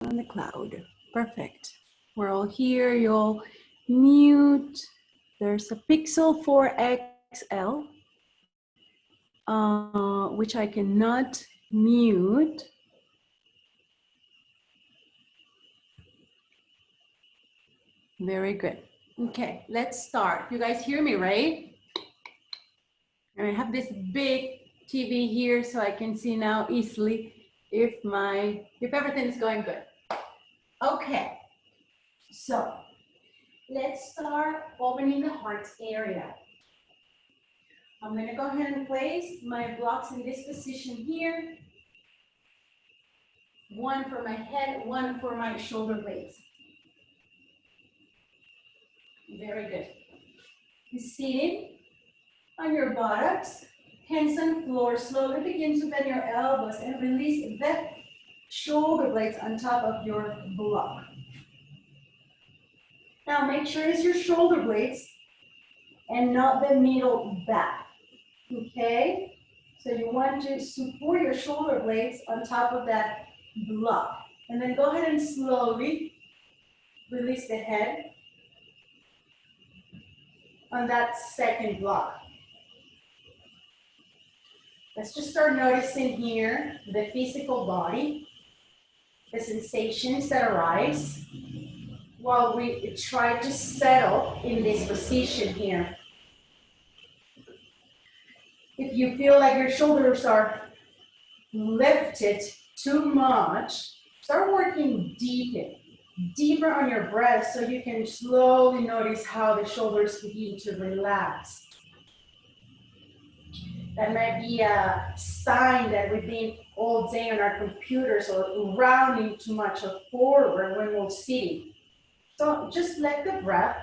on the cloud. Perfect. We're all here. You'll mute. There's a Pixel 4 XL, which I cannot mute. Very good. Okay, let's start. You guys hear me, right? And I have this big TV here so I can see now easily if everything is going good. Okay, so let's start opening the heart area. I'm gonna go ahead and place my blocks in this position here. One for my head, one for my shoulder blades. Very good. Sitting on your buttocks, hands on floor, slowly begin to bend your elbows and release the shoulder blades on top of your block. Now make sure it's your shoulder blades and not the middle back, okay? So you want to support your shoulder blades on top of that block. And then go ahead and slowly release the head on that second block. Let's just start noticing here the physical body, the sensations that arise while we try to settle in this position here. If you feel like your shoulders are lifted too much, start working deeper on your breath so you can slowly notice how the shoulders begin to relax. That might be a sign that we've been all day on our computers or rounding too much or forward when we're sitting. So just let the breath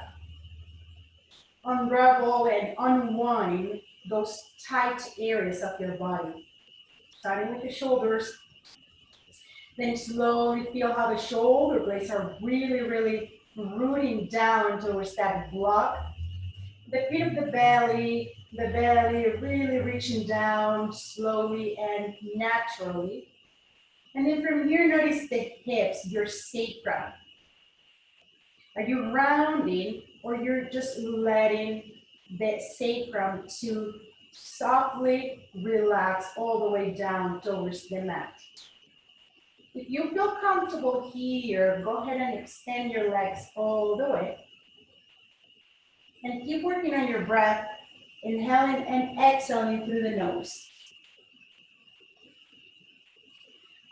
unravel and unwind those tight areas of your body. Starting with the shoulders, then slowly feel how the shoulder blades are really rooting down towards that block. The pit of the belly really reaching down slowly and naturally. And then from here, notice the hips, your sacrum. Are you rounding or you're just letting the sacrum to softly relax all the way down towards the mat? If you feel comfortable here, go ahead and extend your legs all the way. And keep working on your breath, inhaling and exhaling through the nose.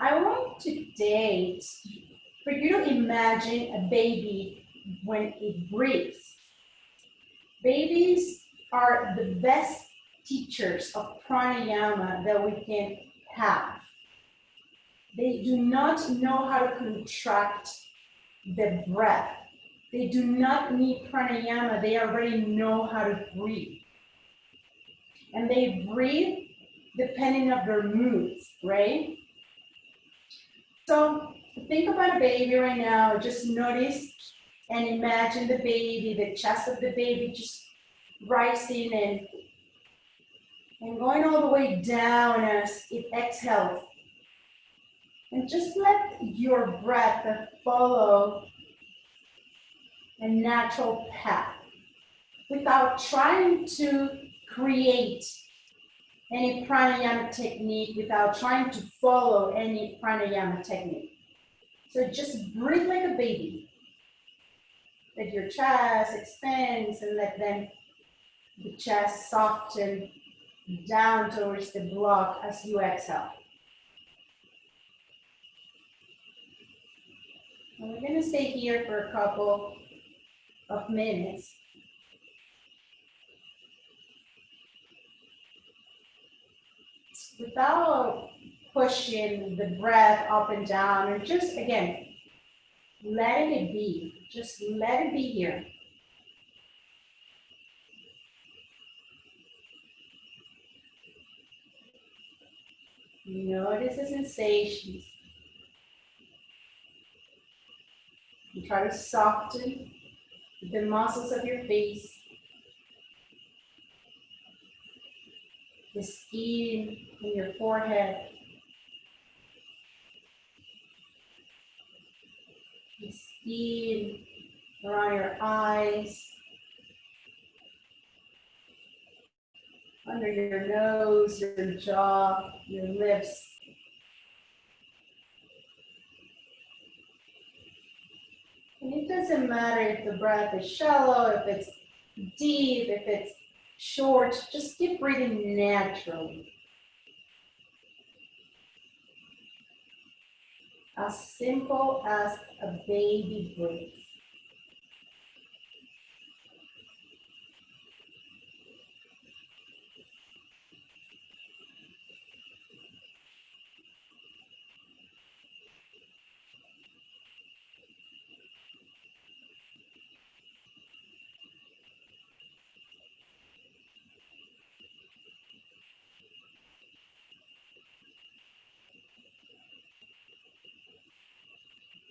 I want today for you to imagine a baby when it breathes. Babies are the best teachers of pranayama that we can have. They do not know how to contract the breath. They do not need pranayama. They already know how to breathe. And they breathe depending on their moods, right? So think about a baby right now. Just notice and imagine the baby, the chest of the baby just rising and going all the way down as it exhales. And just let your breath follow a natural path without trying to create any pranayama technique, without trying to follow any pranayama technique. So just breathe like a baby. Let your chest expands and let then the chest soften down towards the block as you exhale. And we're going to stay here for a couple of minutes. Without pushing the breath up and down, and just again, letting it be. Just let it be here. Notice the sensations. You try to soften the muscles of your face, the skin in your forehead. The skin around your eyes, under your nose, your jaw, your lips. And it doesn't matter if the breath is shallow, if it's deep, if it's short, just keep breathing naturally. As simple as a baby breath.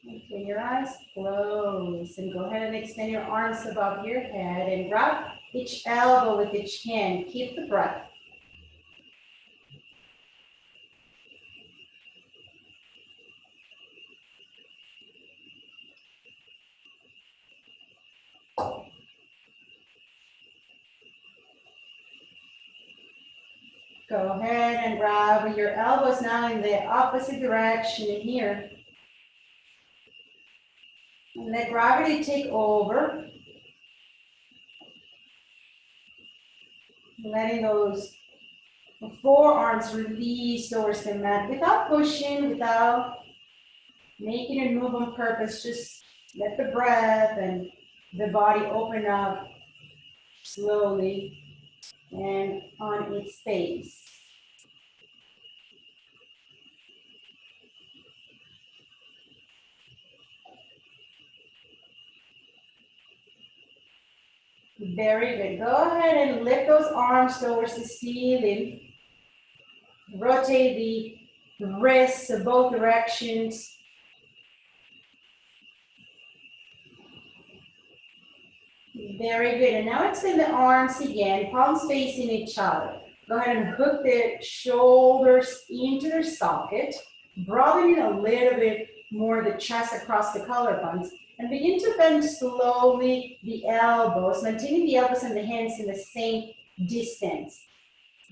Okay, your eyes close and go ahead and extend your arms above your head and grab each elbow with each hand. Keep the breath. Go ahead and grab your elbows now in the opposite direction here. And let gravity take over. Letting those forearms release towards the mat without pushing, without making it move on purpose. Just let the breath and the body open up slowly and on its pace. Very good. Go ahead and lift those arms towards the ceiling. Rotate the wrists in both directions. Very good. And now extend the arms again, palms facing each other. Go ahead and hook the shoulders into their socket. Broaden a little bit more the chest across the collarbones. And begin to bend slowly the elbows, maintaining the elbows and the hands in the same distance.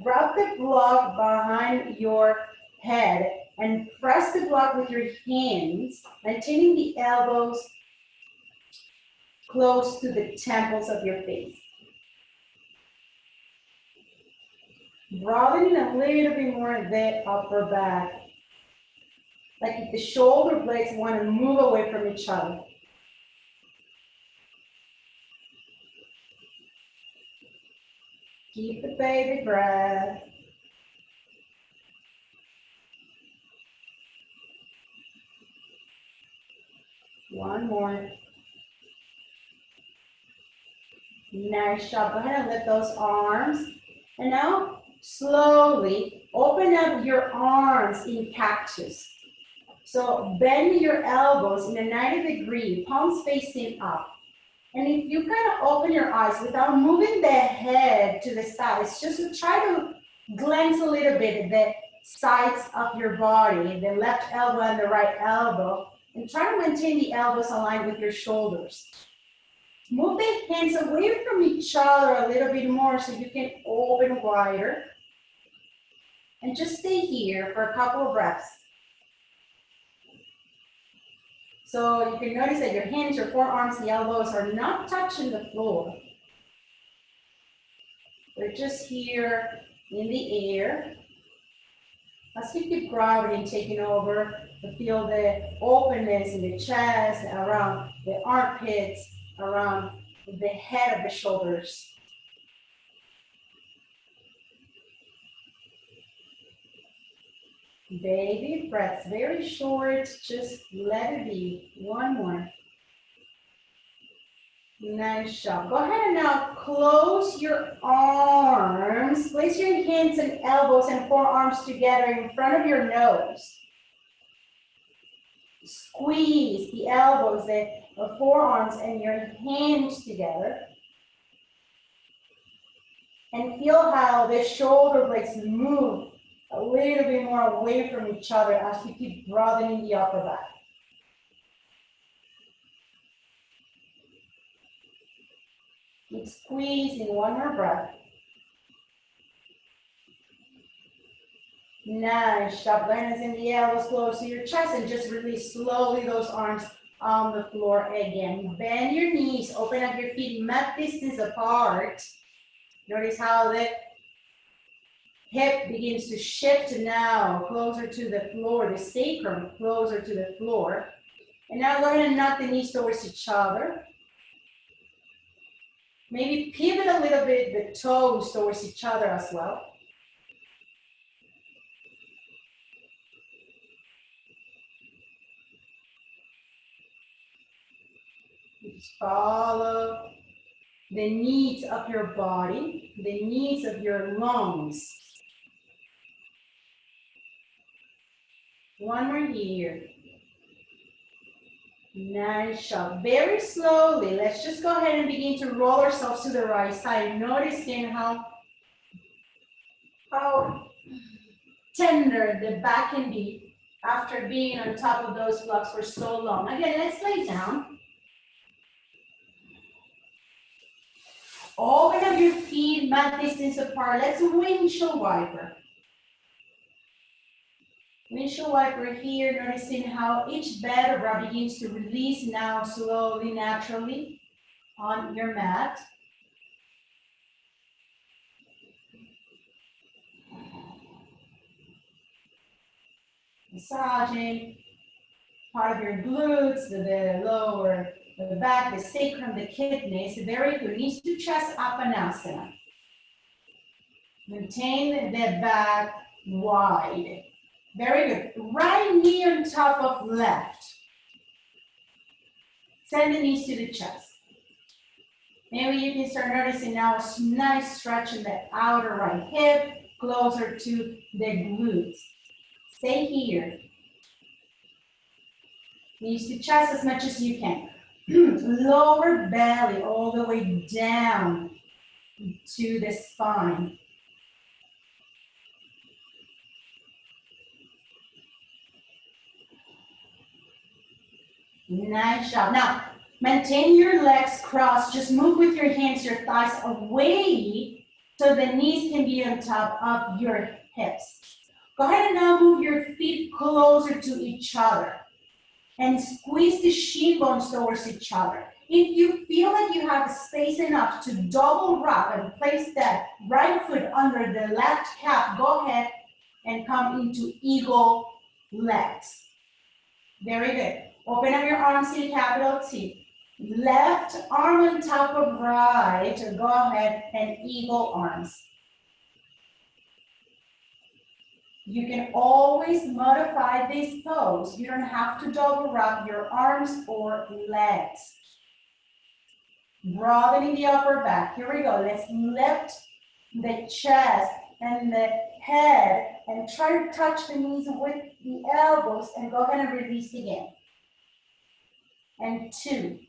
Grab the block behind your head and press the block with your hands, maintaining the elbows close to the temples of your face. Broadening a little bit more the upper back. Like if the shoulder blades want to move away from each other. Keep the baby breath. One more. Nice job. Go ahead and lift those arms. And now slowly open up your arms in cactus. So bend your elbows in a 90-degree, palms facing up. And if you kind of open your eyes without moving the head to the sides, just to try to glance a little bit at the sides of your body, the left elbow and the right elbow, and try to maintain the elbows aligned with your shoulders. Move the hands away from each other a little bit more so you can open wider. And just stay here for a couple of breaths. So you can notice that your hands, your forearms, the elbows are not touching the floor. They're just here in the air. As you keep gravity taking over, you feel the openness in the chest, around the armpits, around the head of the shoulders. Baby breaths, very short, just let it be. One more. Nice job. Go ahead and now close your arms. Place your hands and elbows and forearms together in front of your nose. Squeeze the elbows, the forearms, and your hands together. And feel how the shoulder blades move a little bit more away from each other as you keep broadening the upper back. Keep squeezing, one more breath. Nice job. Awareness in the elbows close to your chest and just release slowly those arms on the floor again. Bend your knees, open up your feet, mat distance apart. Notice how the hip begins to shift now, closer to the floor, the sacrum closer to the floor. And now go ahead and knot the knees towards each other. Maybe pivot a little bit the toes towards each other as well. Just follow the needs of your body, the needs of your lungs. One more here. Nice job. Very slowly, let's just go ahead and begin to roll ourselves to the right side, noticing how tender the back can be after being on top of those blocks for so long. Again, let's lay down. Open up your feet, mat distance apart. Let's windshield wiper. Windshield wiper here, noticing how each vertebra begins to release now slowly, naturally on your mat. Massaging part of your glutes, the lower, the back, the sacrum, the kidneys. Very good. Knees to chest, Apanasana. Maintain the back wide. Very good. Right knee on top of left. Send the knees to the chest. Maybe you can start noticing now a nice stretch in the outer right hip, closer to the glutes. Stay here. Knees to chest as much as you can. Lower belly all the way down to the spine. Nice job. Now, maintain your legs crossed. Just move with your hands, your thighs away so the knees can be on top of your hips. Go ahead and now move your feet closer to each other and squeeze the shin bones towards each other. If you feel like you have space enough to double wrap and place that right foot under the left calf, go ahead and come into eagle legs. Very good. Open up your arms to the capital T. Left arm on top of right. Go ahead and eagle arms. You can always modify this pose. You don't have to double wrap your arms or legs. Broadening the upper back. Here we go. Let's lift the chest and the head and try to touch the knees with the elbows and go ahead and release again. And 2.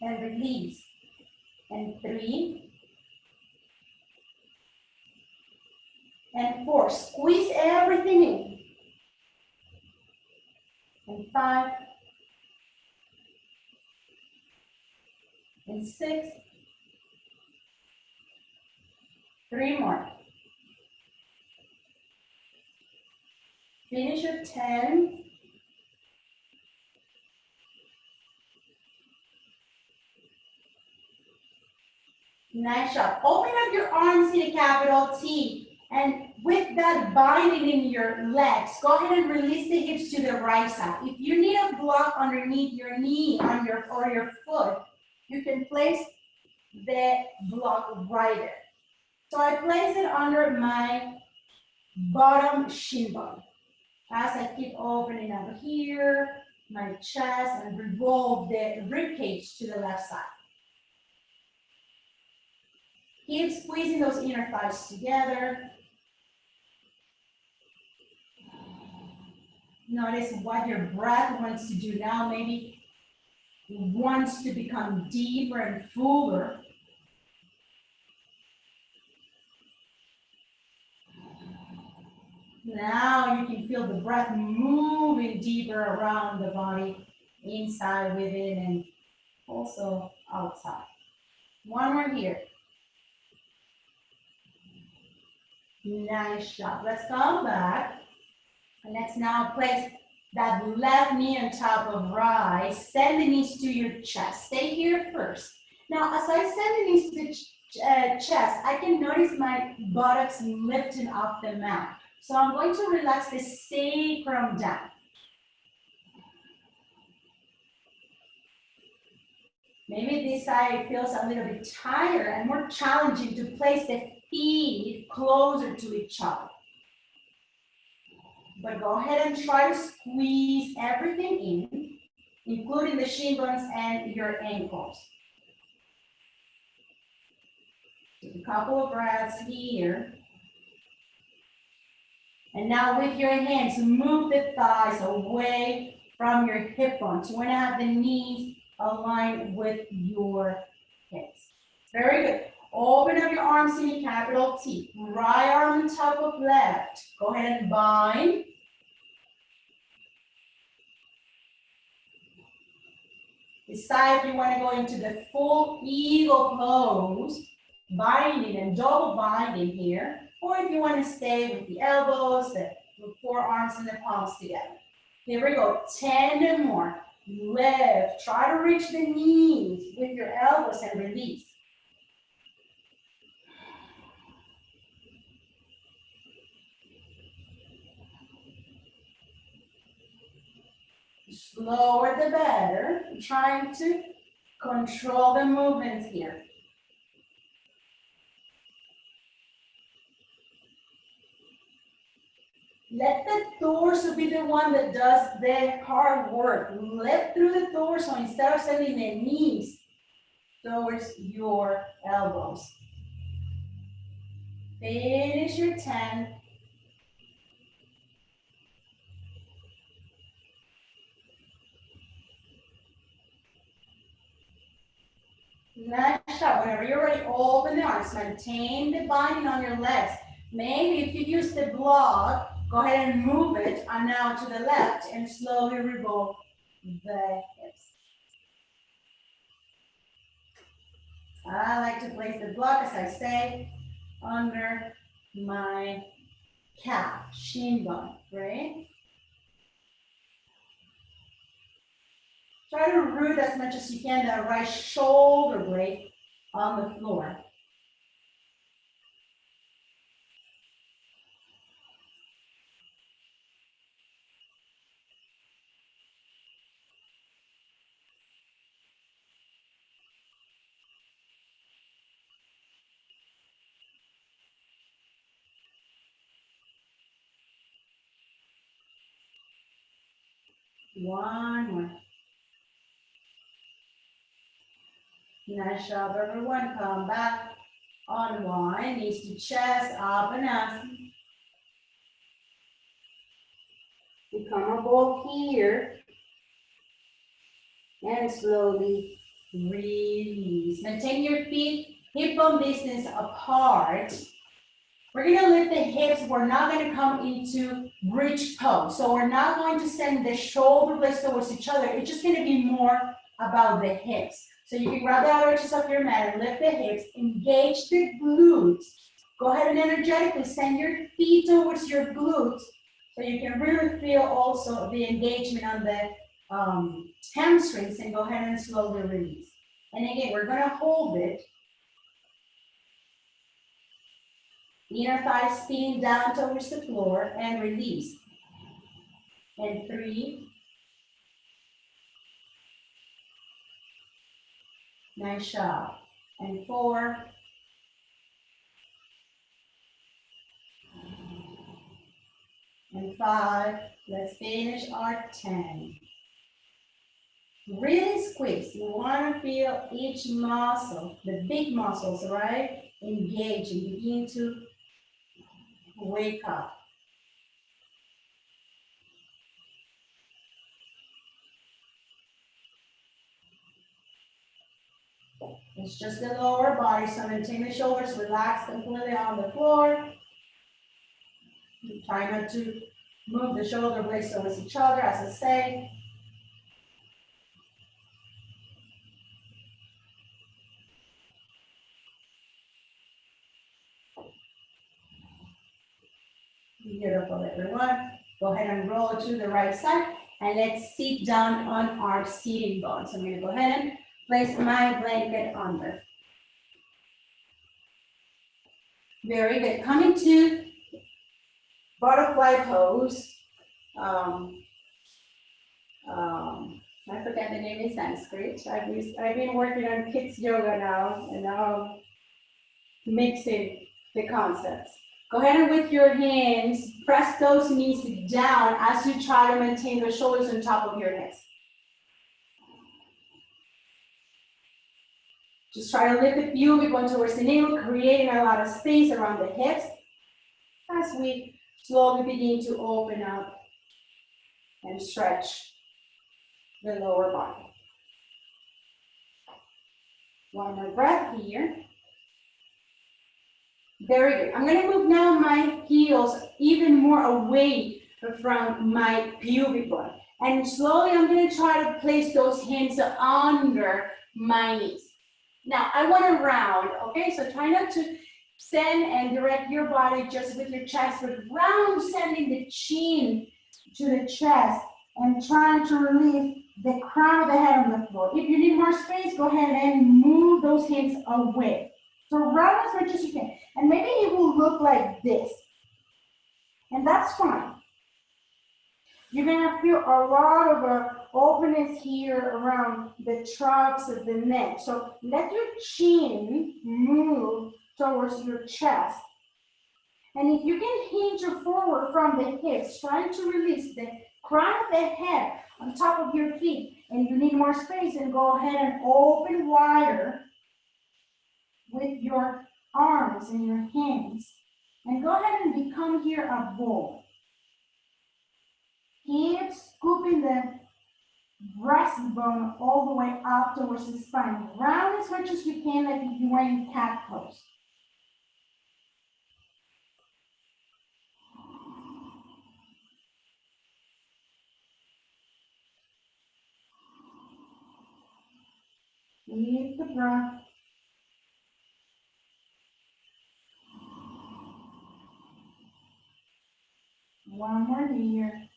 And release. And 3. And 4. Squeeze everything in. And 5. And 6. 3 more. Finish your 10. Nice job. Open up your arms in a capital T. And with that binding in your legs, go ahead and release the hips to the right side. If you need a block underneath your knee on or your foot, you can place the block right there. So I place it under my bottom shin bone. As I keep opening up here, my chest, and revolve the rib cage to the left side. Keep squeezing those inner thighs together. Notice what your breath wants to do now. Maybe it wants to become deeper and fuller. Now you can feel the breath moving deeper around the body, inside, within, and also outside. One more here. Nice job. Let's come back. And let's now place that left knee on top of right. Send the knees to your chest. Stay here first. Now, as I send the knees to the chest, I can notice my buttocks lifting off the mat. So I'm going to relax the sacrum down. Maybe this side feels a little bit tighter and more challenging to place the feet closer to each other. But go ahead and try to squeeze everything in, including the shin bones and your ankles. Take a couple of breaths here. And now with your hands, move the thighs away from your hip bones. You want to have the knees aligned with your hips. Very good. Open up your arms in a capital T. Right arm on top of left. Go ahead and bind. Decide if you want to go into the full eagle pose, binding and double binding here, or if you want to stay with the elbows, the forearms and the palms together. Here we go, 10 and more. Lift, try to reach the knees with your elbows and release. Slower the better. I'm trying to control the movements here. Let the torso be the one that does the hard work. Lift through the torso instead of sending the knees towards your elbows. Finish your 10. Nice shot. Whenever you're ready, open the arms. Maintain the binding on your legs. Maybe if you use the block, go ahead and move it and now to the left and slowly revolve the hips. I like to place the block, as I say, under my calf, shin bone, right? Try to root as much as you can that right shoulder blade on the floor. One more. Nice job, everyone. Come back. Unwind, knees to chest, up and up. Become a ball here. And slowly release. Maintain your feet hip bone distance apart. We're gonna lift the hips. We're not gonna come into bridge pose. So we're not going to send the shoulder blades towards each other. It's just gonna be more about the hips. So you can grab the outer edges of your mat and lift the hips, engage the glutes. Go ahead and energetically send your feet towards your glutes so you can really feel also the engagement on the hamstrings, and go ahead and slowly release. And again, we're gonna hold it. Inner thighs spinning down towards the floor and release. And 3. Nice job. And 4. And 5. Let's finish our 10. Really squeeze. You want to feel each muscle, the big muscles, right? Engage and begin to wake up. It's just the lower body, so maintain the shoulders relaxed completely on the floor. Try not to move the shoulder blades towards each other, as I say. Beautiful, everyone. Go ahead and roll to the right side and let's sit down on our sitting bones. So I'm gonna go ahead and place my blanket under. Very good. Coming to butterfly pose. I forget the name in Sanskrit. I've been working on kids yoga now, and now mixing the concepts. Go ahead and with your hands, press those knees down as you try to maintain the shoulders on top of your hips. Just try to lift the pubic bone towards the navel, creating a lot of space around the hips as we slowly begin to open up and stretch the lower body. One more breath here. Very good. I'm going to move now my heels even more away from my pubic bone. And slowly I'm going to try to place those hands under my knees. Now I want to round, okay? So try not to send and direct your body just with your chest, but round, sending the chin to the chest and trying to release the crown of the head on the floor. If you need more space, go ahead and move those hands away. So round as much as you can. And maybe it will look like this. And that's fine. You're gonna feel a lot of openness here around the trunks of the neck. So let your chin move towards your chest. And if you can hinge forward from the hips, trying to release the crown of the head on top of your feet, and you need more space, and go ahead and open wider with your arms and your hands. And go ahead and become here a ball. Keep scooping the breastbone all the way up towards the spine. Round as much as you can, like if you were in cat pose. Keep the breath. One more here.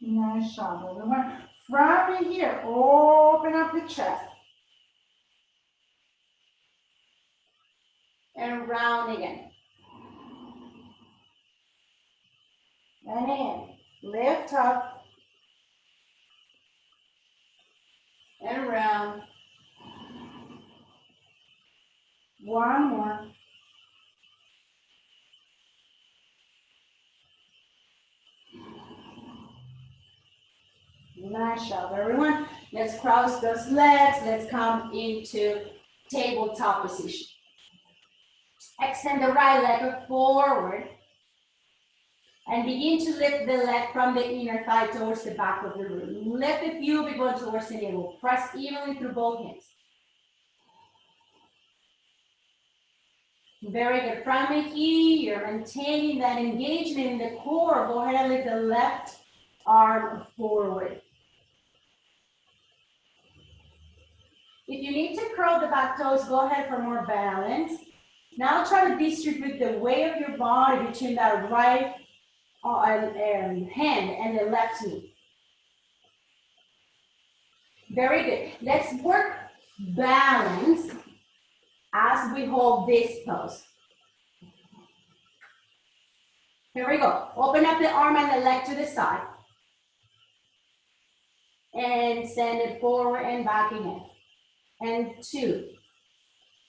Nice job, everyone. From here, open up the chest. And round again. And in. Lift up. And round. One more. Nice job, everyone. Let's cross those legs. Let's come into tabletop position. Extend the right leg forward. And begin to lift the leg from the inner thigh towards the back of the room. Lift the pubic bone towards the navel. Press evenly through both hands. Very good. From here, maintaining that engagement in the core. Go ahead and lift the left arm forward. If you need to curl the back toes, go ahead for more balance. Now try to distribute the weight of your body between that right hand and the left knee. Very good. Let's work balance as we hold this pose. Here we go. Open up the arm and the leg to the side. And send it forward and back again. And 2.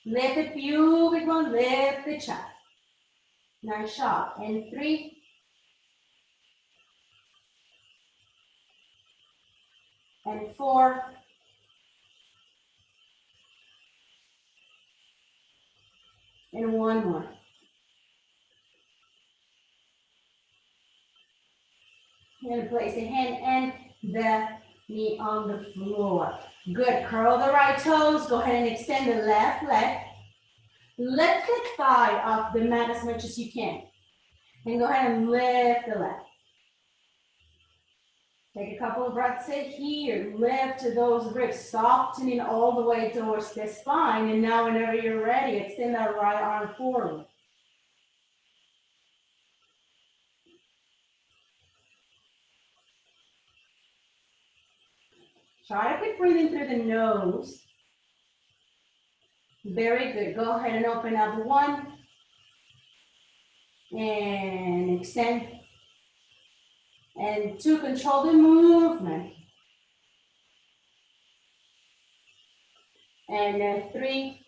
Lift the pubic bone, lift the chest. Nice job. And 3. And 4. And 1 more. And place the hand and the knee on the floor. Good. Curl the right toes. Go ahead and extend the left leg. Lift the thigh off the mat as much as you can. And go ahead and lift the leg. Take a couple of breaths in here. Lift those ribs, softening all the way towards the spine. And now whenever you're ready, extend that right arm forward. Try to keep breathing through the nose. Very good. Go ahead and open up one. And extend. And two, control the movement. And then three.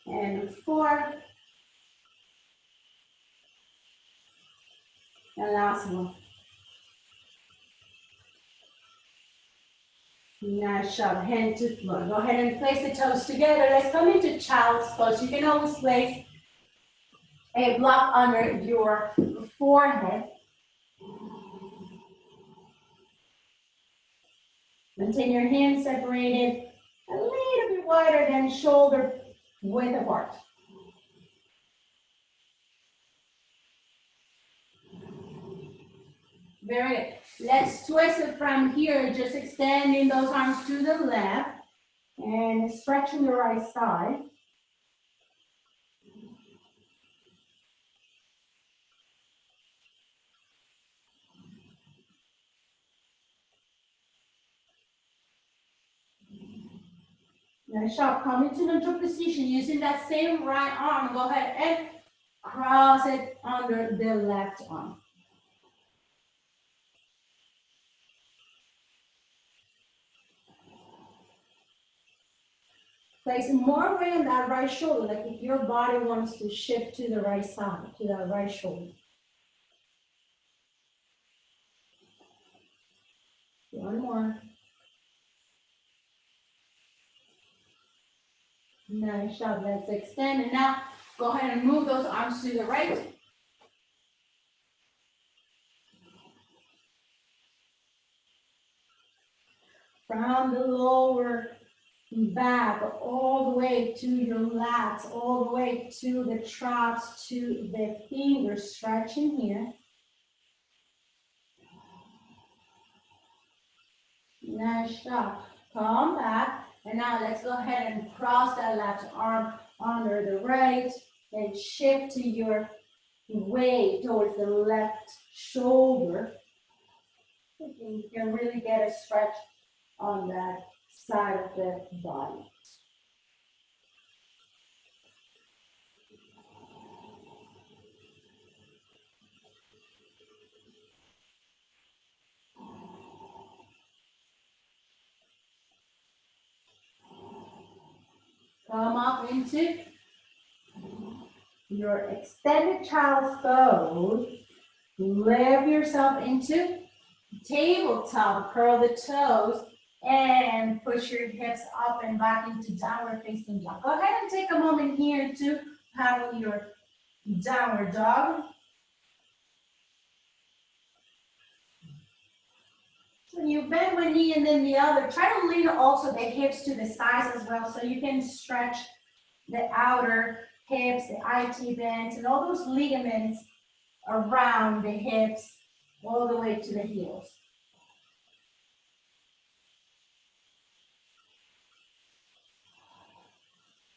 And four. And last one. Nice job, hand to floor. Go ahead and place the toes together. Let's come into child's pose. You can always place a block under your forehead. Maintain your hands separated a little bit wider than shoulder width apart. Very good. Let's twist it from here, just extending those arms to the left and stretching the right side. Nice job. Come into neutral position using that same right arm. Go ahead and cross it under the left arm. Place more weight on that right shoulder, like if your body wants to shift to the right side, to that right shoulder. One more. Nice job. Let's extend. And now go ahead and move those arms to the right. From the lower back, all the way to your lats, all the way to the traps, to the fingers, stretching here. Nice job. Come back. And now let's go ahead and cross that left arm under the right and shift to your weight towards the left shoulder. You can really get a stretch on that side of the body. Come up into your extended child's pose. Lift yourself into tabletop. Curl the toes and push your hips up and back into downward facing dog. Go ahead and take a moment here to paddle your downward dog. So you bend one knee and then the other. Try to lean also the hips to the sides as well, so you can stretch the outer hips, the IT bands, and all those ligaments around the hips all the way to the heels.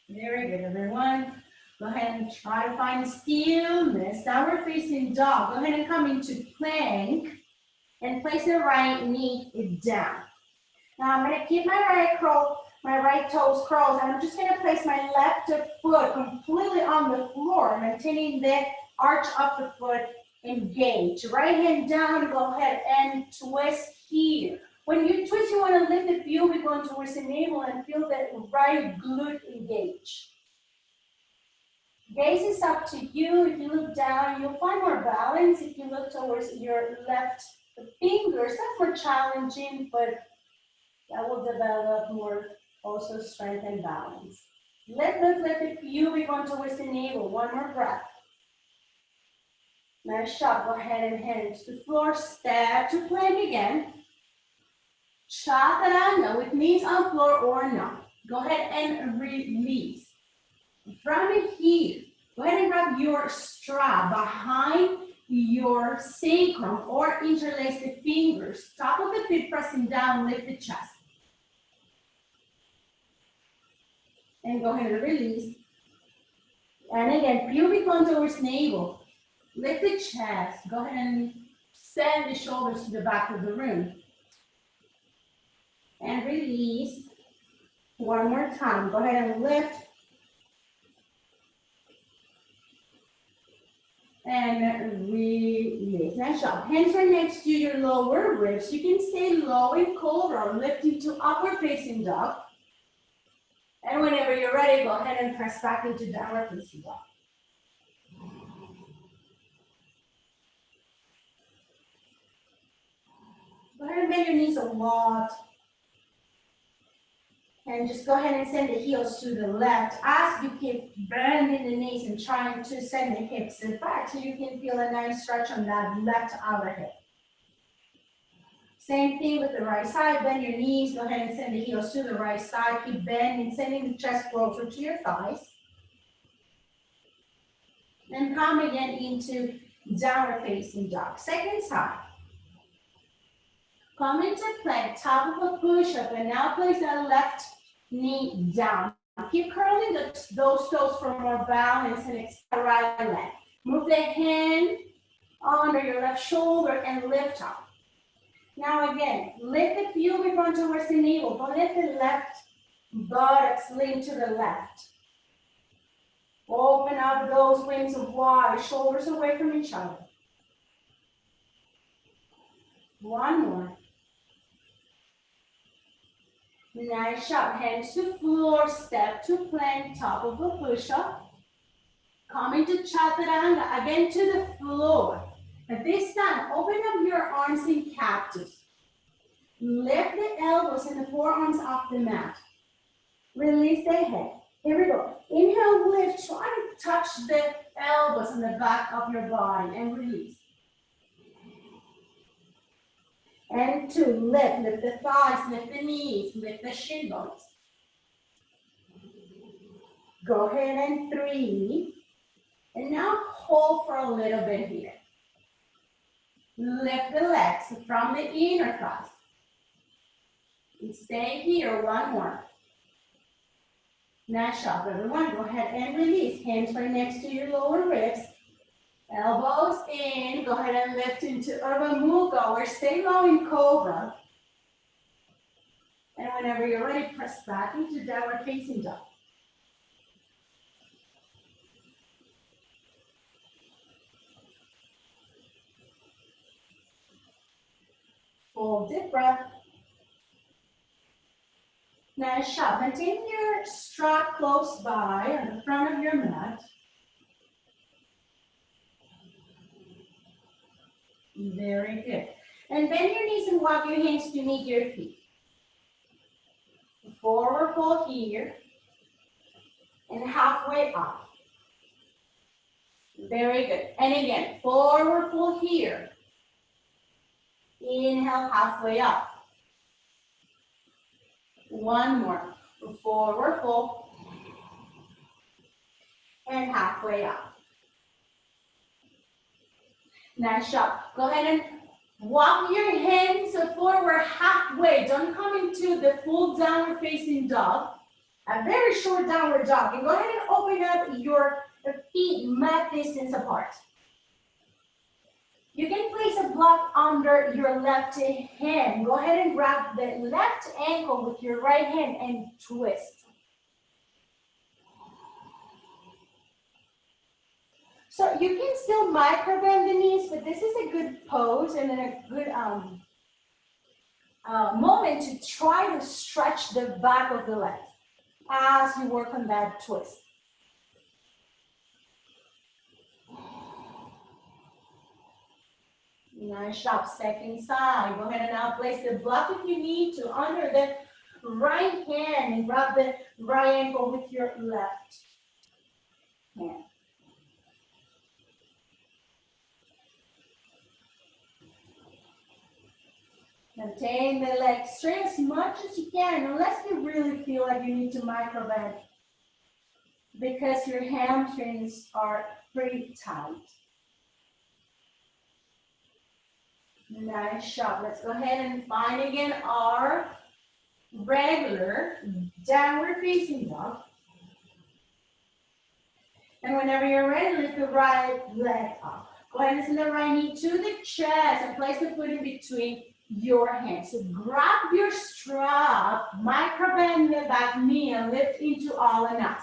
Very good, everyone. Go ahead and try to find stillness. Downward facing dog. Go ahead and come into plank and place the right knee down. Now I'm going to keep my right toes curled, and I'm just going to place my left foot completely on the floor, maintaining the arch of the foot engaged. Right hand down, go ahead and twist here. When you twist, you want to lift the pubic bone towards the navel and feel the right glute engage. Gaze is up to you. If you look down, you'll find more balance. If you look towards your left fingers, that's more challenging, but that will develop more also strength and balance. Lift the pubic bone towards the navel. One more breath. Nice job. Go ahead and hands to floor. Step to plank again. Chaturanga with knees on floor or not. Go ahead and release. From here, Go ahead and grab your strap behind your sacrum or interlace the fingers. Top of the feet pressing down, lift the chest. And go ahead and release. And again, pubic bone towards navel. Lift the chest. Go ahead and send the shoulders to the back of the room. And release. One more time. Go ahead and lift. And release. Nice job. Hands right next to your lower ribs. You can stay low in cobra, lifting to upward facing dog. And whenever you're ready, go ahead and press back into downward facing dog. Go ahead and bend your knees a lot. And just go ahead and send the heels to the left as you keep bending the knees and trying to send the hips back so you can feel a nice stretch on that left outer hip. Same thing with the right side. Bend your knees. Go ahead and send the heels to the right side. Keep bending, sending the chest closer to your thighs. And come again into downward facing dog. Second side. Come into plank, top of a push-up, and now place that left knee down. Keep curling those toes for more balance and extend right leg. Move the hand under your left shoulder and lift up. Now again, lift the pubic bone towards the navel. Don't let the left buttocks lean to the left. Open up those wings wide, shoulders away from each other. One more. Nice job. Hands to floor, step to plank, top of a push-up. Come into chaturanga, again to the floor. At this time, open up your arms in cactus. Lift the elbows and the forearms off the mat. Release the head. Here we go. Inhale, lift. Try to touch the elbows on the back of your body and release. And two, lift the thighs, lift the knees, lift the shin bones. Go ahead and three. And now hold for a little bit here. Lift the legs from the inner thighs. And stay here, one more. Nice job, everyone. Go ahead and release. Hands right next to your lower ribs. Elbows in. Go ahead and lift into Urdhva Mukha or stay low in Cobra. And whenever you're ready, press back into downward facing dog. Full deep breath. Nice job. Maintain your strap close by on the front of your mat. Very good. And bend your knees and walk your hands to meet your feet. Forward fold here. And halfway up. Very good. And again, forward fold here. Inhale, halfway up. One more. Forward fold. And halfway up. Nice job. Go ahead and walk your hands forward halfway. Don't come into the full downward facing dog. A very short downward dog. And go ahead and open up your feet mat distance apart. You can place a block under your left hand. Go ahead and grab the left ankle with your right hand and twist. So you can still micro bend the knees, but this is a good pose and then a good moment to try to stretch the back of the legs as you work on that twist. Nice job. Second side. Go ahead and now place the block if you need to under the right hand and grab the right ankle with your left hand. Maintain the legs straight as much as you can, unless you really feel like you need to micro bend. because your hamstrings are pretty tight. Nice job. Let's go ahead and find again our regular downward facing dog. And whenever you're ready, lift the right leg up. Go ahead and send the right knee to the chest and place the foot in between your hands. So grab your strap, micro bend the back knee and lift into Alanasana.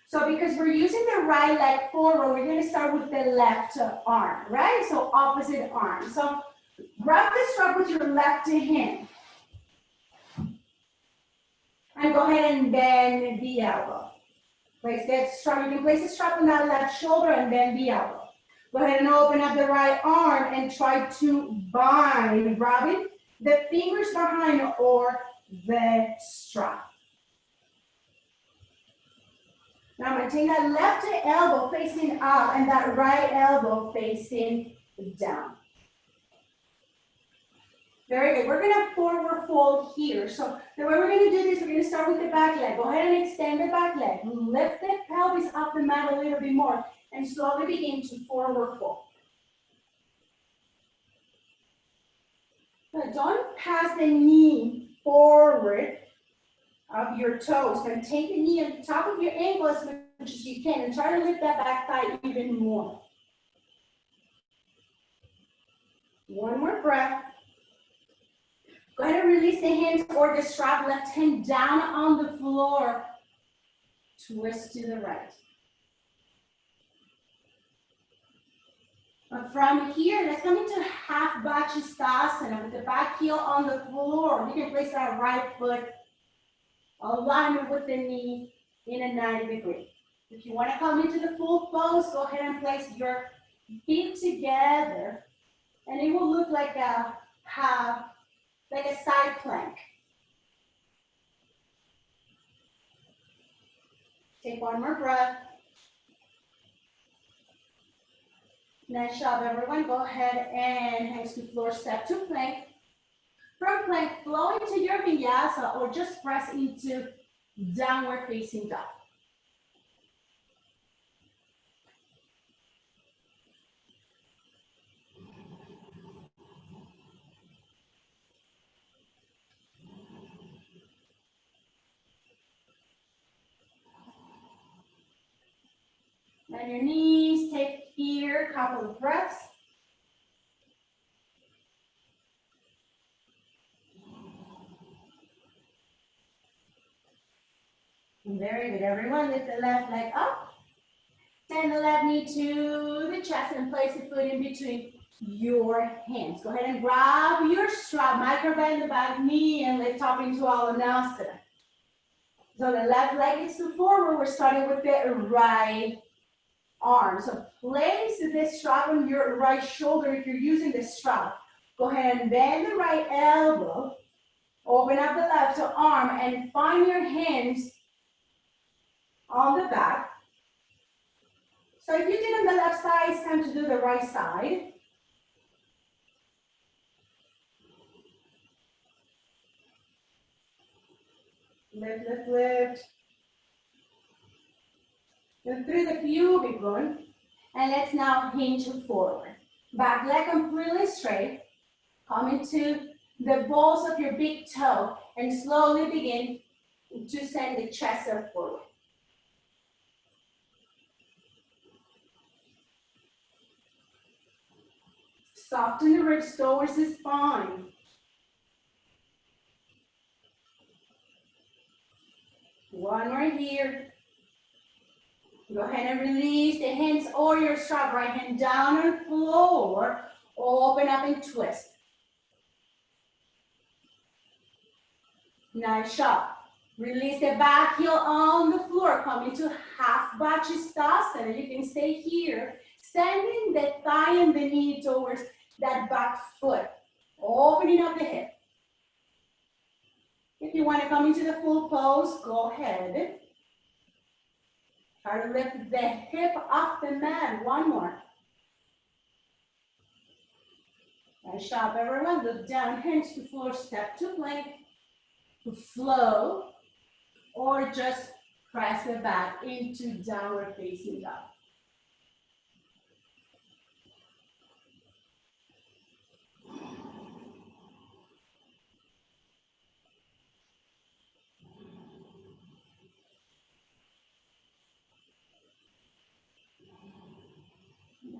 So because we're using the right leg forward, we're going to start with the left arm, right? So opposite arm. So grab the strap with your left hand. And go ahead and bend the elbow. Place that strap. You can place the strap on that left shoulder and bend the elbow. Go ahead and open up the right arm and try to bind, grabbing the fingers behind or the strap. Now maintain that left elbow facing up and that right elbow facing down. Very good. We're going to forward fold here. So the way we're going to do this, we're going to start with the back leg. Go ahead and extend the back leg. Lift the pelvis off the mat a little bit more and slowly begin to forward fold. But don't pass the knee forward of your toes. Then take the knee on top of your ankle as much as you can and try to lift that back thigh even more. One more breath. Go ahead and release the hands or the strap, left hand down on the floor. Twist to the right. But from here, let's come into half Bachistasana with the back heel on the floor. You can place that right foot alignment with the knee in a 90 degree. If you want to come into the full pose, go ahead and place your feet together, and it will look like a side plank. Take one more breath. Nice job, everyone. Go ahead and hands to floor, step to plank. From plank, flow into your vinyasa or just press into downward facing dog. Bend your knees, take here a couple of breaths. Very good, everyone. Lift the left leg up. Send the left knee to the chest and place the foot in between your hands. Go ahead and grab your strap, micro bend the back knee and lift up into Alanasana. So the left leg is to forward. We're starting with the right arm. So place this strap on your right shoulder if you're using the strap. Go ahead and bend the right elbow. Open up the left arm and find your hands on the back. So if you did on the left side, it's time to do the right side. Lift, lift, lift. Lift through the pubic bone. And let's now hinge forward. Back leg completely straight. Come into the balls of your big toe and slowly begin to send the chest up forward. Soften the ribs towards the spine. One more here. Go ahead and release the hands or your strap. Right hand down on the floor. Open up and twist. Nice job. Release the back heel on the floor. Come into half Bachistasana. You can stay here. Sending the thigh and the knee towards that back foot. Opening up the hip. If you want to come into the full pose, go ahead. Try to lift the hip off the mat. One more. Nice job, everyone. Look down, hands to floor, step to plank. flow or just press the back into downward facing dog.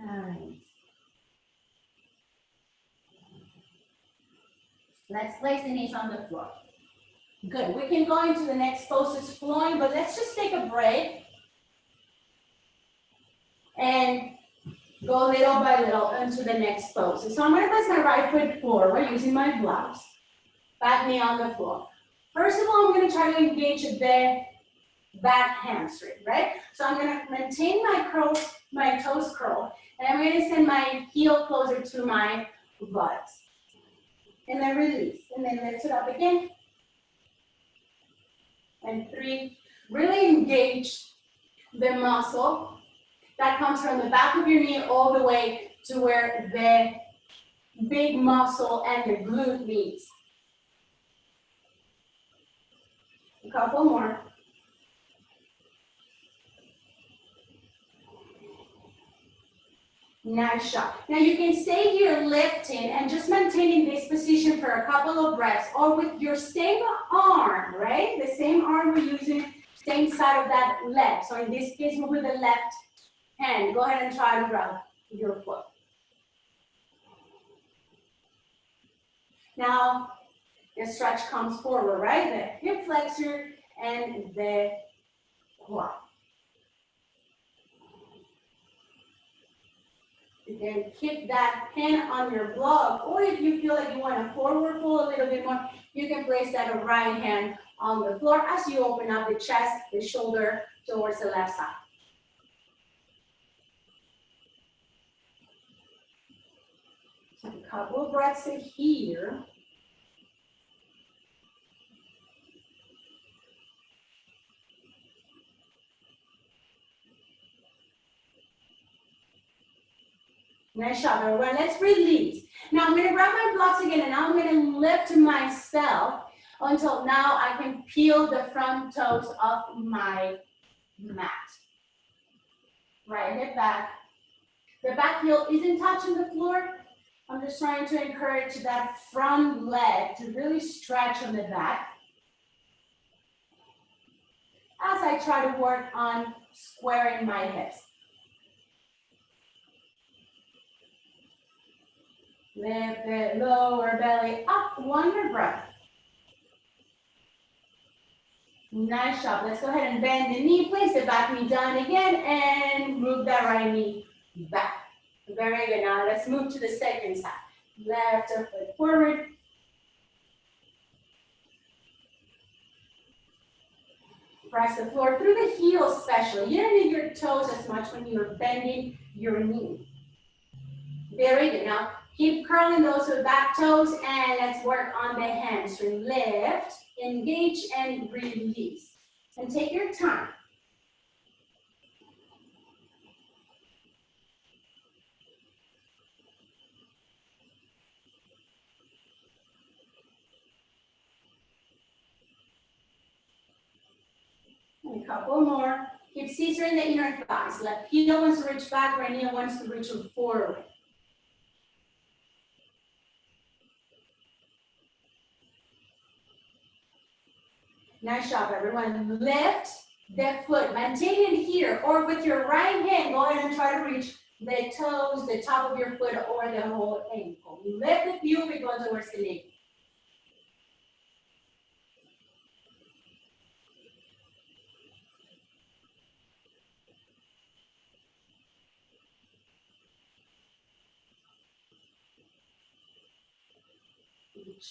Nice. Let's place the knees on the floor. Good. We can go into the next poses flowing, but let's just take a break and go little by little into the next pose. So I'm going to place my right foot forward using my blocks. Back knee on the floor. First of all, I'm going to try to engage the back hamstring, right? So I'm going to maintain my toes curl, and I'm going to send my heel closer to my buttocks. And then release, and then lift it up again. And 3, really engage the muscle that comes from the back of your knee all the way to where the big muscle and the glute meets. A couple more. Nice shot. Now you can stay here lifting and just maintaining this position for a couple of breaths, or with your same arm, right? The same arm we're using, same side of that leg. So in this case, move with the left hand. Go ahead and try to grab your foot. Now, the stretch comes forward, right? The hip flexor and the quad. You can keep that hand on your block, or if you feel like you want to forward pull a little bit more, you can place that right hand on the floor as you open up the chest, the shoulder towards the left side. So a couple of breaths in here. Nice job, everyone. Let's release. Now I'm going to grab my blocks again, and now I'm going to lift myself until now I can peel the front toes off my mat. Right hip back. The back heel isn't touching the floor. I'm just trying to encourage that front leg to really stretch on the back as I try to work on squaring my hips. Lift the lower belly up, one more breath. Nice job. Let's go ahead and bend the knee, place the back knee down again, and move that right knee back. Very good. Now let's move to the second side. Left foot forward. Press the floor through the heels especially. You don't need your toes as much when you're bending your knee. Very good. Now keep curling those back toes, and let's work on the hamstring. Lift, engage, and release. And take your time. And a couple more. Keep scissoring the inner thighs. Left heel wants to reach back, right knee wants to reach forward. Nice job, everyone. Lift the foot, maintain it here, or with your right hand, go ahead and try to reach the toes, the top of your foot, or the whole ankle. Lift the pubic bone towards the knee.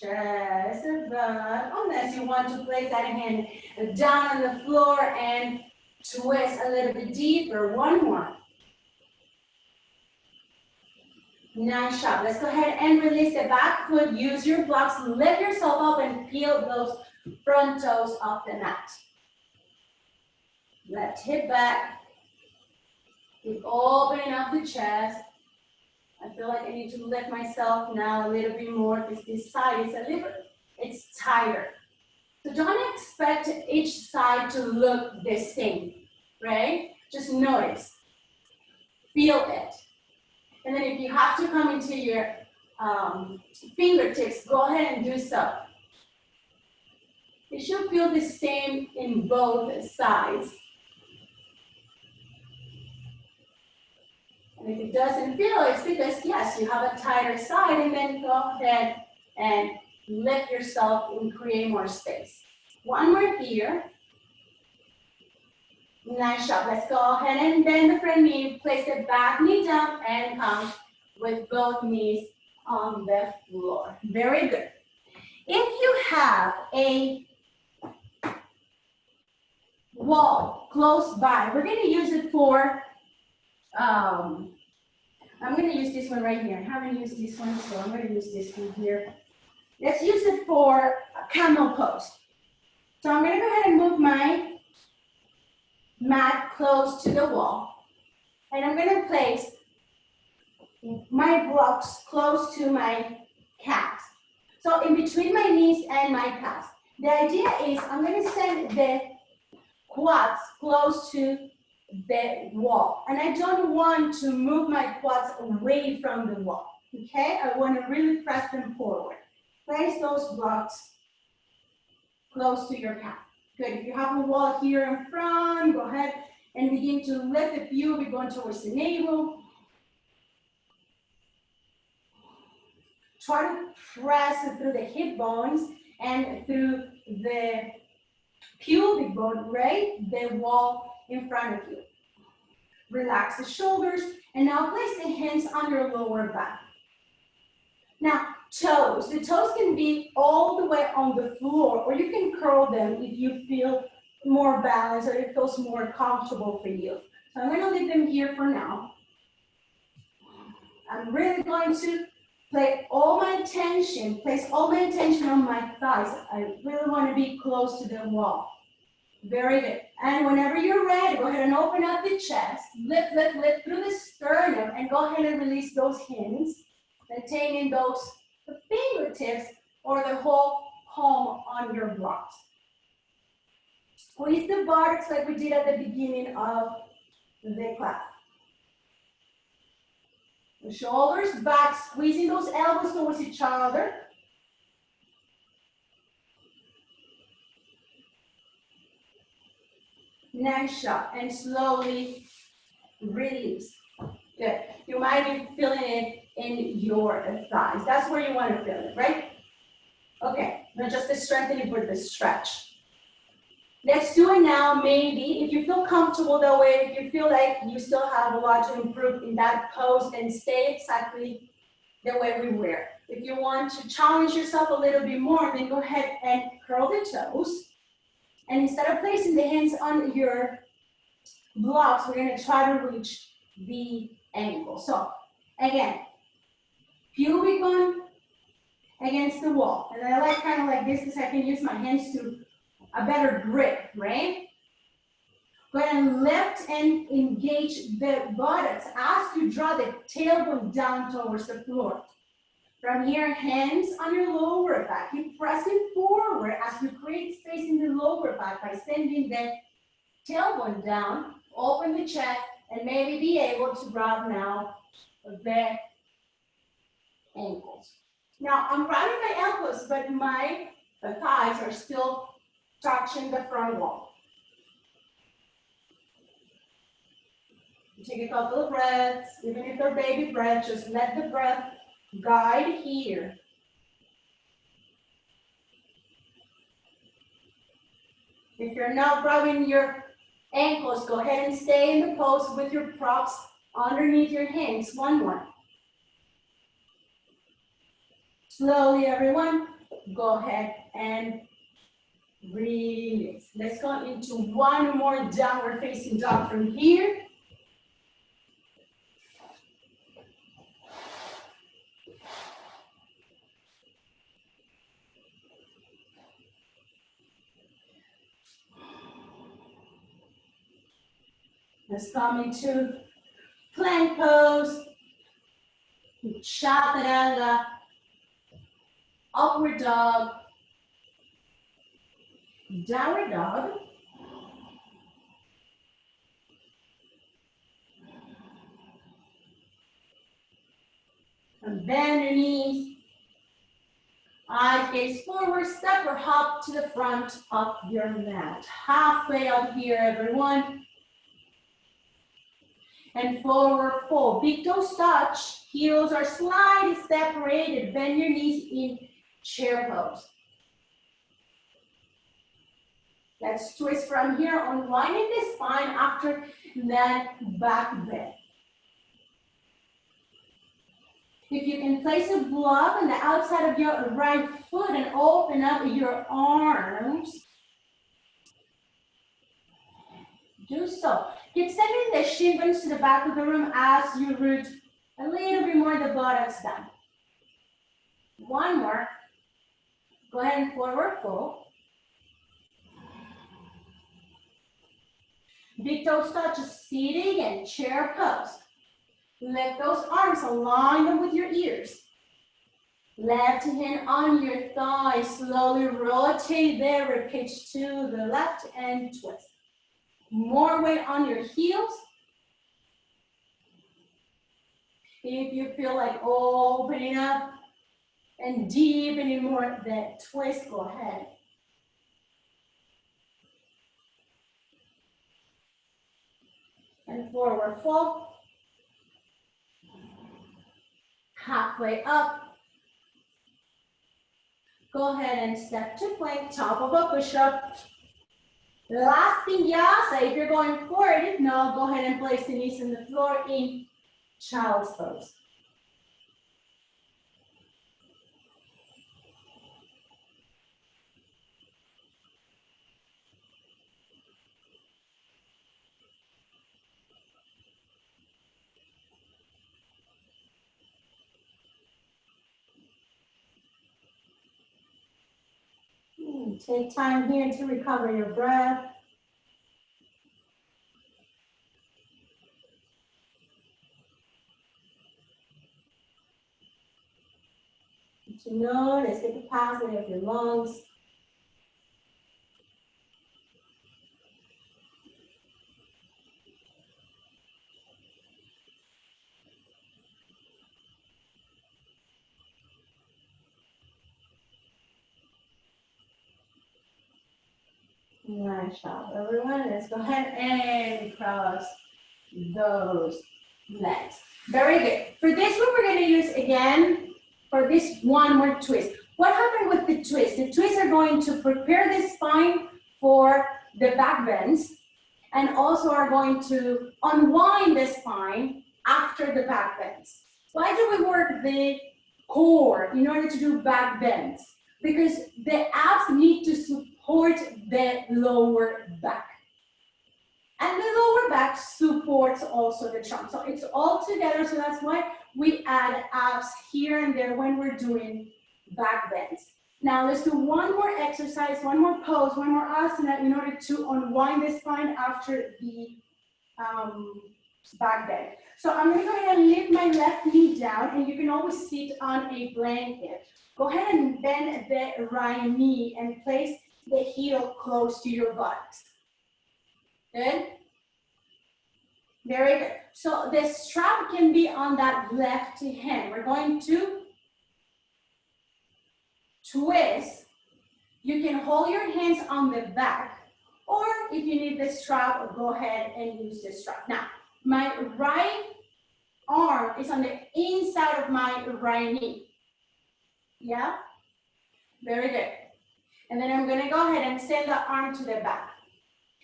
Chest above, unless you want to place that hand down on the floor and twist a little bit deeper. One more. Nice job. Let's go ahead and release the back foot. Use your blocks. Lift yourself up and peel those front toes off the mat. Left hip back. Keep opening up the chest. I feel like I need to lift myself now a little bit more because this side is a little, it's tighter. So don't expect each side to look the same, right? Just notice, feel it. And then if you have to come into your fingertips, go ahead and do so. It should feel the same in both sides. And if it doesn't feel, it's because, yes, you have a tighter side, and then go ahead and lift yourself and create more space. One more here. Nice job. Let's go ahead and bend the front knee, place the back knee down, and come with both knees on the floor. Very good. If you have a wall close by, we're going to use it for, I'm going to use this one right here. I haven't used this one, so I'm going to use this one here. Let's use it for a camel pose. So I'm going to go ahead and move my mat close to the wall. And I'm going to place my blocks close to my calves. So in between my knees and my calves. The idea is I'm going to send the quads close to the wall. And I don't want to move my quads away from the wall. Okay? I want to really press them forward. Place those blocks close to your calf. Good. If you have a wall here in front, go ahead and begin to lift the pubic bone towards the navel. Try to press it through the hip bones and through the pubic bone, right? The wall in front of you. Relax the shoulders, and now place the hands on your lower back. Now, toes. The toes can be all the way on the floor, or you can curl them if you feel more balanced or it feels more comfortable for you. So I'm going to leave them here for now. I'm really going to place all my attention on my thighs. I really want to be close to the wall. Very good. And whenever you're ready, go ahead and open up the chest. Lift, lift, lift through the sternum, and go ahead and release those hands. Maintaining those fingertips or the whole palm on your blocks. Squeeze the buttocks like we did at the beginning of the class. The shoulders back, squeezing those elbows towards each other. Nice shot, and slowly release. Good. You might be feeling it in your thighs. That's where you want to feel it, right? Okay, not just the strengthening, but the stretch. Let's do it now, maybe. If you feel comfortable that way, if you feel like you still have a lot to improve in that pose, then stay exactly the way we were. If you want to challenge yourself a little bit more, then go ahead and curl the toes. And instead of placing the hands on your blocks, we're going to try to reach the ankle. So, again, pubic bone against the wall. And I like kind of like this because I can use my hands to a better grip, right? Go ahead and lift and engage the buttocks as you draw the tailbone down towards the floor. From here, hands on your lower back. Keep pressing forward as you create space in the lower back by sending the tailbone down, open the chest, and maybe be able to grab now the ankles. Now, I'm grabbing my elbows, but my thighs are still touching the front wall. Take a couple of breaths, even if they're baby breaths, just let the breath guide here. If you're not grabbing your ankles, go ahead and stay in the pose with your props underneath your hands. One more. Slowly, everyone, go ahead and release. Let's go into one more downward facing dog from here. Let's come into plank pose, chaturanga, upward dog, downward dog. And bend your knees. Eyes gaze forward, step or hop to the front of your mat. Halfway up here, everyone. And forward fold. Big toes touch, heels are slightly separated. Bend your knees in chair pose. Let's twist from here, unwinding the spine after that back bend. If you can place a block on the outside of your right foot and open up your arms, do so. Keep sending the shin bones to the back of the room as you root a little bit more the buttocks down. One more. Go ahead and forward fold. Big toes touch, seating and chair pose. Lift those arms, align them with your ears. Left hand on your thigh, slowly rotate the ribcage to the left and twist. More weight on your heels. If you feel like opening up and deepening more that twist, go ahead. And forward fold. Halfway up. Go ahead and step to plank, top of a push-up. Last vinyasa, if you're going forward, if not, go ahead and place the knees on the floor in child's pose. Take time here to recover your breath. To notice the capacity of your lungs. Nice job, everyone. Let's go ahead and cross those legs. Very good. For this one, we're going to use again, for this one more twist. What happened with the twist? The twists are going to prepare the spine for the back bends and also are going to unwind the spine after the back bends. Why do we work the core in order to do back bends? Because the abs need to support the lower back. And the lower back supports also the trunk. So it's all together, so that's why we add abs here and there when we're doing back bends. Now let's do one more exercise, one more pose, one more asana in order to unwind the spine after the back bend. So I'm gonna go ahead and lift my left knee down, and you can always sit on a blanket. Go ahead and bend the right knee and place the heel close to your buttocks. Good? Very good. So the strap can be on that left hand. We're going to twist. You can hold your hands on the back, or if you need the strap, go ahead and use the strap. Now, my right arm is on the inside of my right knee. Yeah? Very good. And then I'm gonna go ahead and send the arm to the back.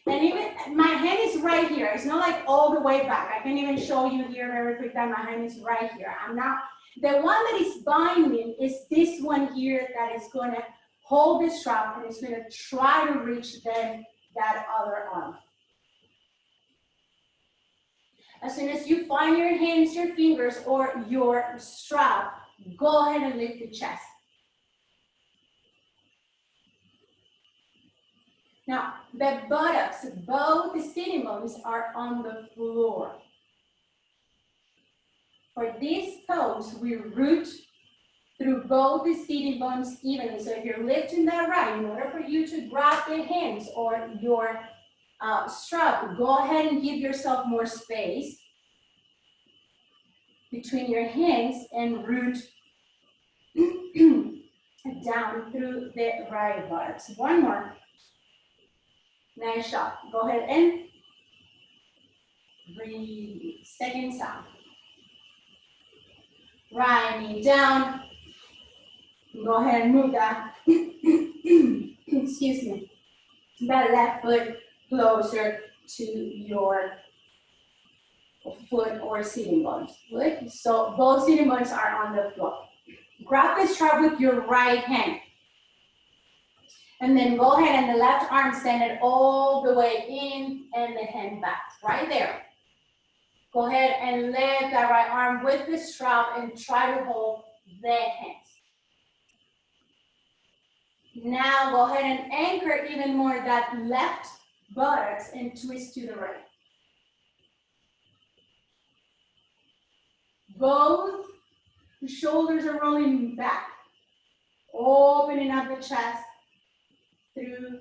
And even, my hand is right here. It's not like all the way back. I can even show you here very quick that my hand is right here. I'm not, the one that is binding is this one here that is gonna hold the strap and it's gonna try to reach then that other arm. As soon as you find your hands, your fingers, or your strap, go ahead and lift the chest. Now, the buttocks, both the sitting bones are on the floor. For this pose, we root through both the sitting bones evenly. So if you're lifting that right, in order for you to grab the hands or your strap, go ahead and give yourself more space between your hands and root down through the right buttocks. One more. Nice job. Go ahead and breathe. Second sound. Right knee down. Go ahead and move that. Excuse me. That left foot closer to your foot or sitting bones. Good. So both sitting bones are on the floor. Grab the strap with your right hand. And then go ahead and the left arm send it all the way in and the hand back. Right there. Go ahead and lift that right arm with the strap and try to hold the hands. Now go ahead and anchor even more that left buttocks and twist to the right. Both shoulders are rolling back, opening up the chest through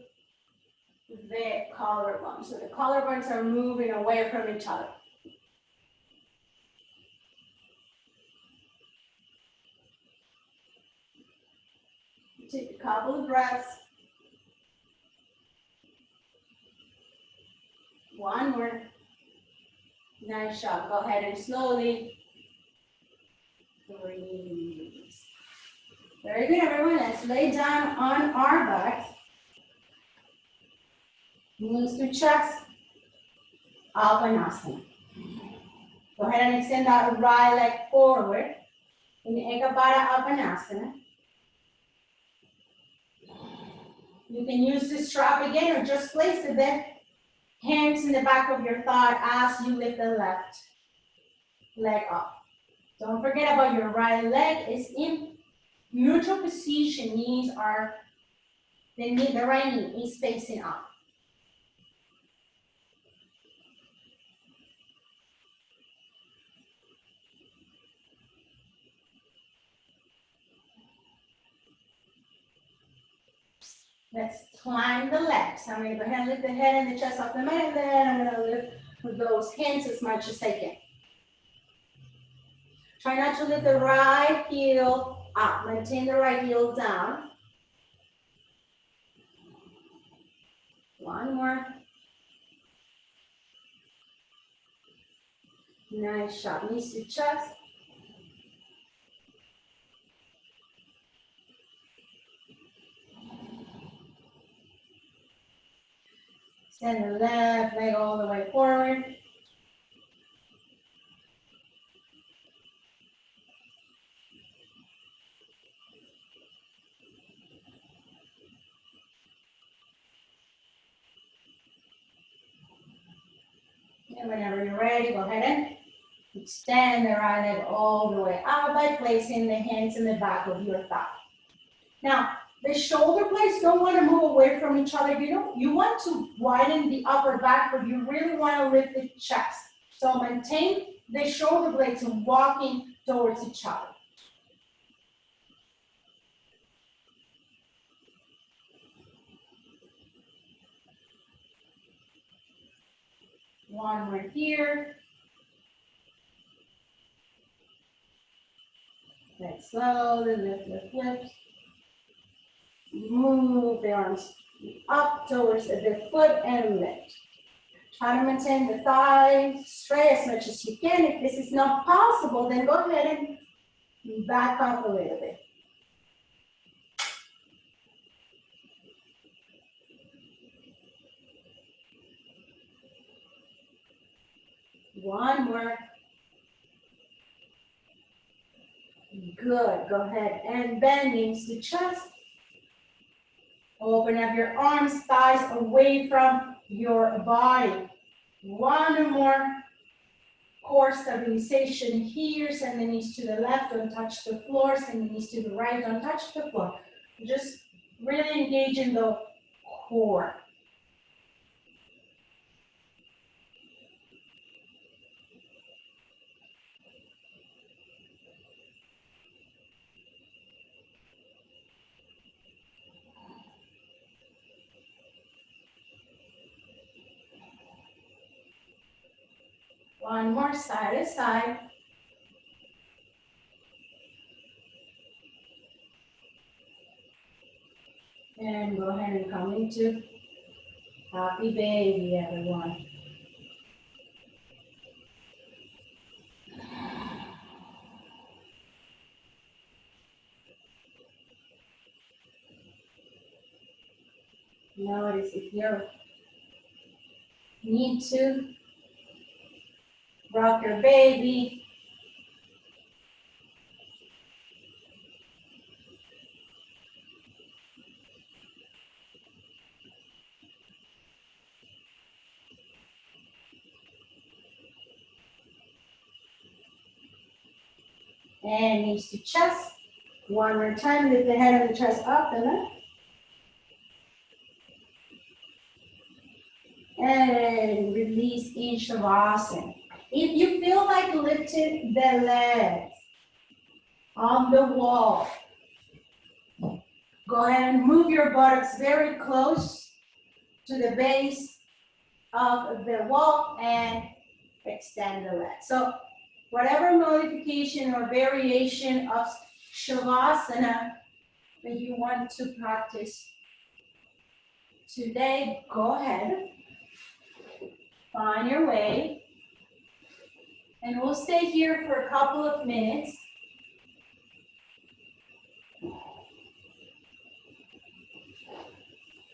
the collarbones. So the collarbones are moving away from each other. Take a couple of breaths. One more. Nice job. Go ahead and slowly release. Very good, everyone. Let's lay down on our backs. Knees to chest. Uttanasana. Go ahead and extend that right leg forward in the Ekabara Uttanasana. You can use this strap again or just place the hands in the back of your thigh as you lift the left leg up. Don't forget about your right leg is in neutral position. Knees are, the right knee is facing up. Let's climb the legs. I'm going to go ahead and lift the head and the chest off the mat, and then I'm going to lift with those hands as much as I can. Try not to lift the right heel up. Maintain the right heel down. One more. Nice shot. Knees to chest. Send the left leg all the way forward. And whenever you're ready, go ahead and extend the right leg all the way out by placing the hands in the back of your thigh. Now, the shoulder blades don't want to move away from each other. You want to widen the upper back, but you really want to lift the chest. So maintain the shoulder blades walking towards each other. One more here. Let's slowly lift. Move the arms up towards the foot and lift. Try to maintain the thighs straight as much as you can. If this is not possible, then go ahead and back up a little bit. One more. Good. Go ahead and bend knees to chest. Open up your arms, thighs away from your body. One more. Core stabilization here. Send the knees to the left, don't touch the floor. Send the knees to the right, don't touch the floor. Just really engage in the core. One more side to side. And go ahead and come into happy baby, everyone. Notice if you need to rock your baby. And knees to chest. One more time, lift the head of the chest up and up. And release in Shavasana. If you feel like lifting the legs on the wall, go ahead and move your buttocks very close to the base of the wall and extend the legs. So whatever modification or variation of Shavasana that you want to practice today, go ahead, find your way, and we'll stay here for a couple of minutes.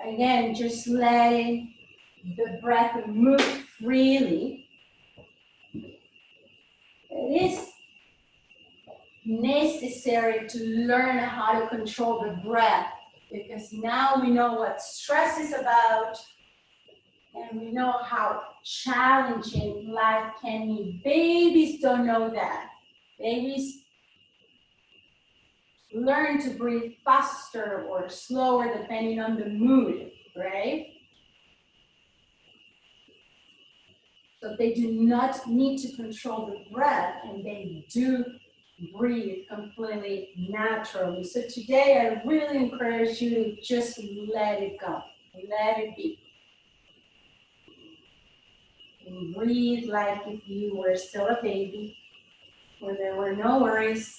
Again, just letting the breath move freely. It is necessary to learn how to control the breath, because now we know what stress is about and we know how challenging life can be. Babies don't know that. Babies learn to breathe faster or slower depending on the mood, right? So they do not need to control the breath, and they do breathe completely naturally. So today I really encourage you to just let it go, let it be. And breathe like if you were still a baby, where there were no worries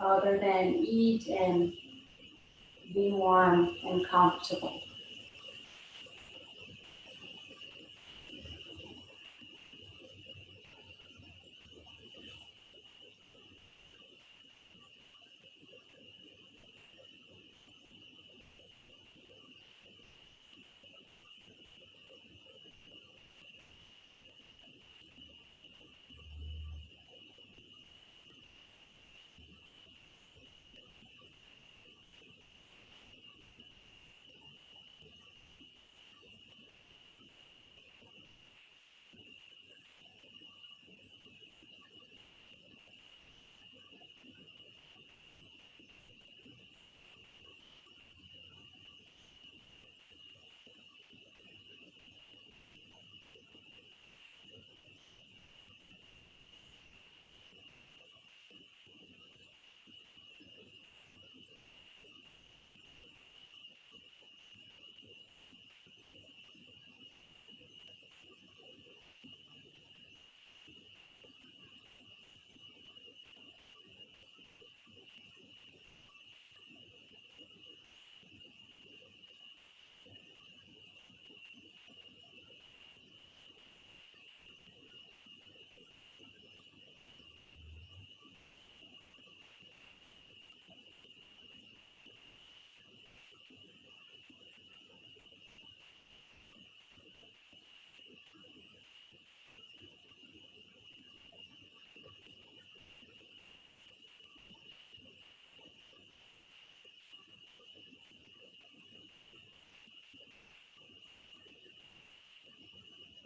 other than eat and be warm and comfortable.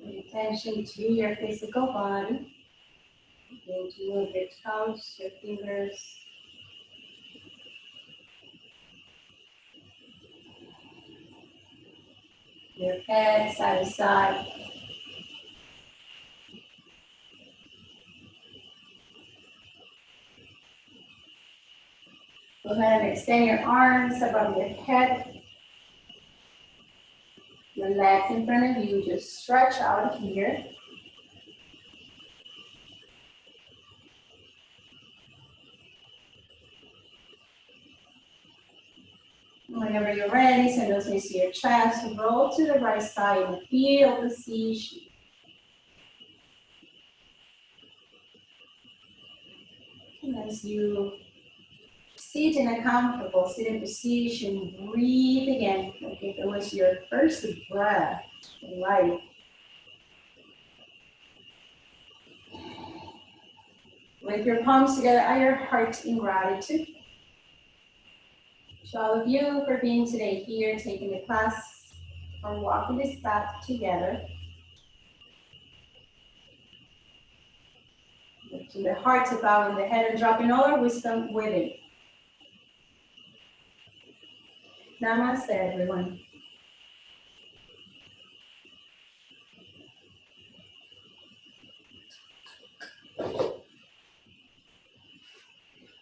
Pay attention to your physical body. Begin to move your toes, your fingers. Your head side to side. Go ahead and extend your arms above your head. Your legs in front of you, just stretch out here. Whenever you're ready, send those knees to your chest, roll to the right side and feel the C shape. And as you sit in a comfortable sitting position, breathe again. Okay, that was your first breath in life. With your palms together at your heart in gratitude. To all of you for being today here, taking the class, or walking this path together. Lifting the heart to bowing the head and dropping all our wisdom within. Namaste, everyone.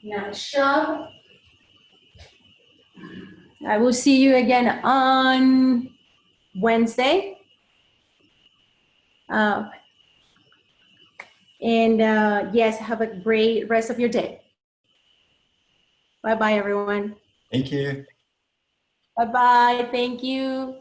Now shove. I will see you again on Wednesday. Yes, have a great rest of your day. Bye-bye, everyone. Thank you. Bye-bye. Thank you.